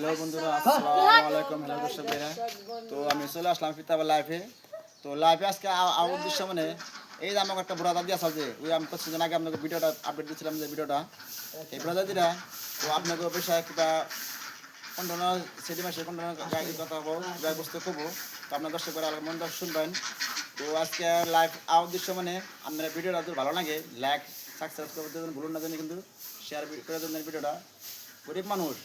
Hello বন্ধুরা, আসসালামু আলাইকুম। হ্যালো দর্শক ভাইরা, তো আমি চলে আসলাম ফিতাবা লাইফে। তো লাইফে আজকে আমার উদ্দেশ্য মানে এই যে আমাকে একটা বুড়া দাদি আছে যে ওই আমি 25 দিন আগে আপনাকে ভিডিওটা আপডেট দিয়েছিলাম, যে ভিডিওটা এই বুড়া দাদিরা তো আপনাকে পেশায় কিংবা কোন ধরনের সেটি মাসে কোন ধরনের গাড়ির কথা হবো ব্যবস্থা করবো, তো আপনার দর্শক ভাইরা মন দর্শক শুনবেন। তো আজকে লাইভ আমার উদ্দেশ্য মানে আপনারা ভিডিওটা যদি ভালো লাগে লাইক সাবস্ক্রাইব করতে ভুলুন না, জানি কিন্তু শেয়ার করে দেবেন ভিডিওটা। গরিব মানুষ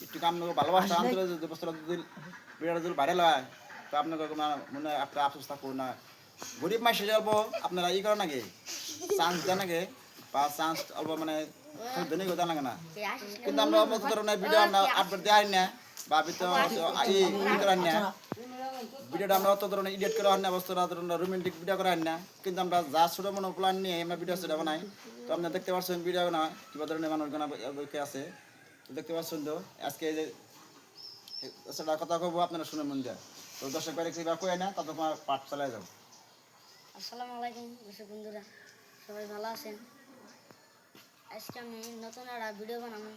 একটু আপনাকে ভালোবাসা আন্তরিক যদি বস্তুটা যদি ভিডিওটা যদি ভাইরাল হয় তো আপনাকে মনে আপনার আফসোস থাকবো না। গরিব মাস অল্প আপনারা ই করেন নাকি চান্স দেন নাকি বা চান্স অল্প মানে ধনী দেন লাগে না, কিন্তু আমরা অত ধরনের ভিডিও আমরা আপলোড দেওয়াই না বা ই করেন না, ভিডিওটা আমরা অত ধরনের এডিট করা হয় না, বস্তুটা ধরনের রোমান্টিক ভিডিও করা হয় না, কিন্তু আমরা যা ছোটো মনে প্ল্যান নিয়ে আমরা ভিডিও সেটা বানাই। তো আপনারা দেখতে পাচ্ছেন ভিডিও না কিবা ধরনের মানুষগুলো আছে, তো দেখতে পাচ্ছেন। তো আজকে এই যে সেটা কথা কব আপনারা শুনে মন দেয়, তো দর্শক বাড়ি কিবা কই না তা তোমার পাঠ চালিয়ে যাও। আসসালামু আলাইকুম দর্শক বন্ধুরা, সবাই ভালো আছেন? আজকে আমি নতুন একটা ভিডিও বানাবো,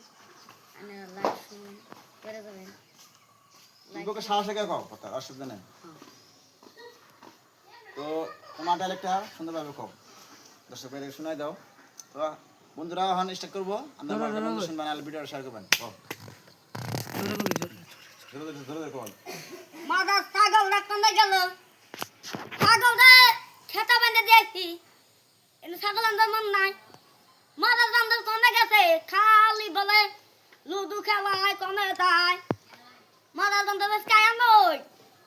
আপনারা লাইক শুনুন করে দেবেন। লোকে সাহস কে কও কথা অসুবিধা নেই, তো তোমার ডাইলেক্টটা সুন্দরভাবে কও, দর্শক বাড়ি শোনাই দাও। তো বন্ধুরা এখন স্টার্ট করবো, আপনারা শুনবেন আর ভিডিওটা শেয়ার করবেন। মাদার ছাগল রাখতে গেল, ছাগলটা খেতে বেঁধে দিয়েছি, এনে ছাগল আনতে মন নাই। মাদার বান্ধব কমে গেছে, খালি বলে লুডু খেলায় কমে যায়। মাদার বান্ধব আয়ানই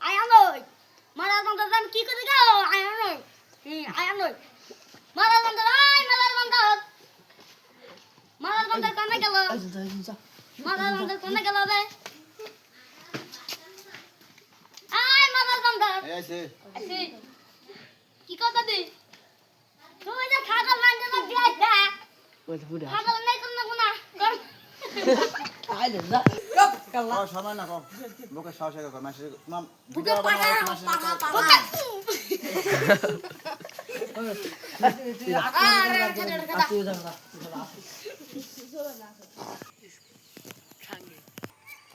আয়ানই মাদার বান্ধব কি করে গো আয়ানই আয়ানই মাদার বান্ধব আয় মাদার বান্ধব কমে গেল, মাদার বান্ধব কমে গেল রে। কি কথা দি তুই যে ছাগল বান্ধে না দিয়েছে ছাগল নাই কোন না কর আই দে না কালা সময় না কম বুকে সাহস করে কর মাসে তোমার বুকে পাটা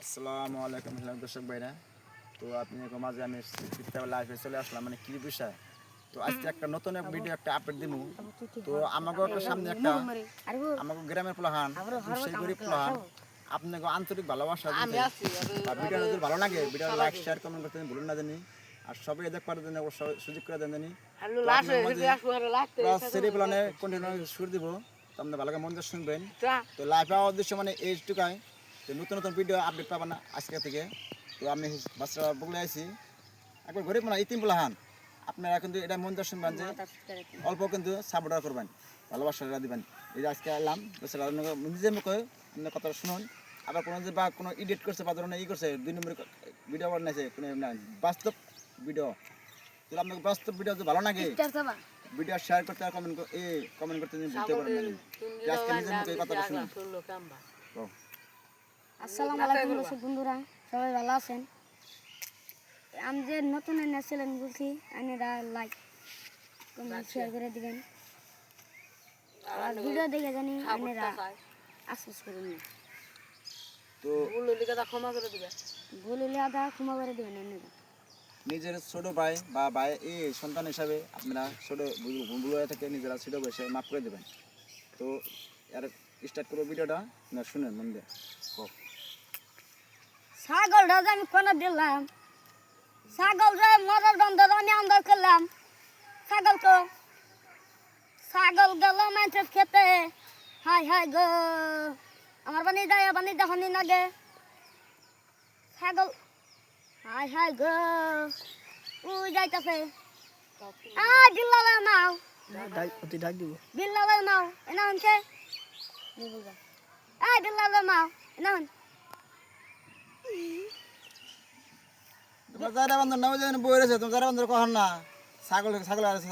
আসসালামু আলাইকুম দর্শক ভাইরা, তো আপনি মাঝে আমি লাইভে চলে আসলাম মানে কি বিষয়। তো আজকে একটা নতুন এক ভিডিও একটা আপডেট দিব। তো আমাকে একটা সামনে একটা আমাকে গ্রামের প্লাহান সেই গরিব প্লাহান আপনাকে আন্তরিক ভালোবাসা ভিডিও যদি ভালো লাগে ভিডিও লাইক শেয়ার কমেন্ট করতে ভুলুন না জানি, আর সবাই দেখবার জন্য সুযোগ করে দেন জানি সেরি প্লানে কন্টিনিউ সুর দিব, তো আপনার ভালো মন দিয়ে শুনবেন। তো লাইভ পাওয়ার উদ্দেশ্য মানে এইটুকাই, তো নতুন নতুন ভিডিও আপডেট পাবেন না আজকে থেকে। তো আমি বাচ্চারা বলে আইছি একবার গরিব না ইতিম প্লাহান, আপনারা কিন্তু এটা মন দিয়ে শুনবেন যে অল্প কিন্তু সাপোর্ট করবেন, ভালোবাসা দিবেন। এই যে আজকে এলাম নিজের মুখে আপনার কথাটা শুনুন, আবার কোনো যে বা কোনো এডিট করছে বা ধরনের ই করছে 2 নম্বর ভিডিও বানাইছে কোনো বাস্তব ভিডিও, তাহলে আপনাকে বাস্তব ভিডিও যদি ভালো লাগে ভিডিও শেয়ার করতে আর কমেন্ট করতে বলতে পারেন। আজকে নিজের মুখে কথাটা শুনুন। আসসালামু আলাইকুম দর্শক বন্ধুরা, সবাই ভালো আছেন? আমি যে নতুন এনেছিলেন বলছি আপনারা লাইক কমেন্ট শেয়ার করে দিবেন, আর ভিডিও দেখে জানি আপনারা আফসোস করুন না, তো ভুল হলে কথা ক্ষমা করে দিবেন, ভুল হলে আদা ক্ষমা করে দিবেন। আপনারা নিজের ছোট ভাই বা ভাই এই সন্তান হিসাবে আপনারা ছোট ভুল হয়ে থাকে নিজেরা ছোট বয়সে মাফ করে দেবেন। তো আর স্টার্ট করবো ভিডিওটা, না শুনেন মন দিয়ে। ছাগল রাজা আমি কোনা দিলাম, ছাগল রে মরার বন্ধর আমি আন্দাজ করলাম, ছাগল গেল মাছের খেতে, হাই হাই গো আমার বানি যায় বানি দেখনি নাগে ছাগল, হাই হাই গো উই যাইতাছে বিল্লালের মাও বিল্লালের মাও এনা হচ্ছে বিল্লালের মাও এনা হন তোমার যারা বন্ধু নাও যেন বই রয়েছে, তোমার যারা বন্ধু কখন না ছাগল আছে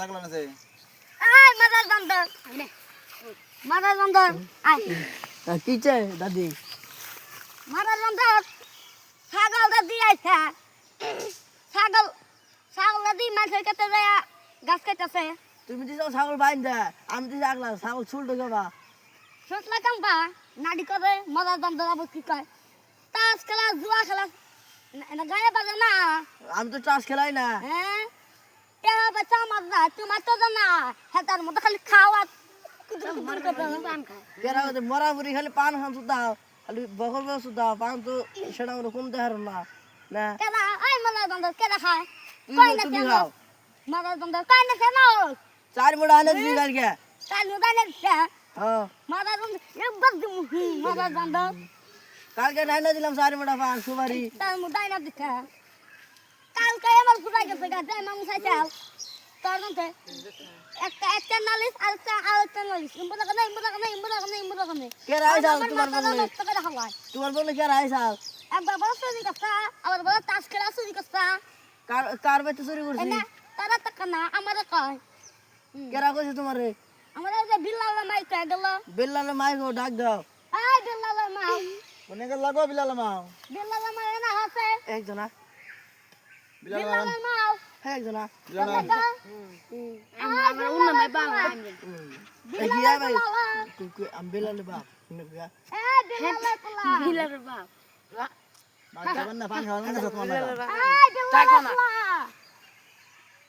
মাদার বন্ধর আয় কি চাই দাদি মাদার বন্ধর ছাগলটা দিয়েছে, ছাগল দি মাছের খেতে যায় গাছ খাইতেছে। তুমি দিছো ছাগল বাইন দে, আমি দিছি আগলা ছাগল ছুলতে যাবা ছোটলা কাম্পা নাডি করে মাদার বন্ধর আবার কি কয় তাস খেলা জুয়া খেলা না গায়ে বাজে না আমি তো চাষ খেলাই না হ্যাঁ টেহা বাচ্চা আমার না তোমার তো জানা হেতার মতো খালি খাওয়া কুদুর কুদুর করে পান খায় কেরা মরা মুড়ি খালি পান খান সুদাও খালি বকর বকর সুদাও পান তো সেটা আমরা কোন দেখার না না কেডা আই মালা বন্ধ কেডা খায় তুমি খাও মালা বন্ধ কাই না কেন 4 মোড়া আনে দিবি কালকে কাল নুদানে হ্যাঁ মালা বন্ধ একবার দিমু মালা বন্ধ কালকে নাইনা দিলাম 4 মোড়া পান সুপারি তার মুদাই না দিতে কালকে আমার ফুটাই গেছে গাছে মাং সাইছাল তোর মতে একটা নালিশ আরেকটা নালিশ ইম্বুলা কানে কেরা আইছাল তোমার বললে তো কেডা খাওয়ায় তোমার বললে কেরা আইছাল একবার বড় চুরি করছা আবার বড় তাস খেলা চুরি করছা কার বাইতে চুরি করছি এনে তারা টাকা না আমার কয় কেরা কইছে তোমারে আমার যে বিল্লাল মাই কয় গেল বেল্লালে মাই গো ডাক দাও আই বিল্লাল মাই কোনে গেল লাগো বিলাল মাও বিল্লাল মাই না হাসে একজনা বিলাল বিল্লাল মাও হ্যাঁ একজনা বিলাল আমার উন্ন মাই বাংলা এই দিয়া ভাই আমি বেল্লালে বাপ এই বিল্লাল পোলা বিল্লাল বাপ ভাত খাবেন না পান খাবেন না তোমার না এই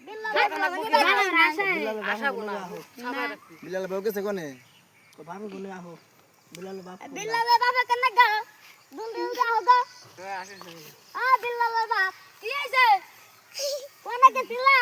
বিল্লাল পোলা বিল্লাল আসে আশা গুনা বিলাল বউ গেছে কোনে বাপে গুনে আহো বেল্লালে বাপ বিল্লাল বাবা কেন গা দুল দিন যাও গা বিল্লাল বাপ কি হইছে কোনে গেছিলা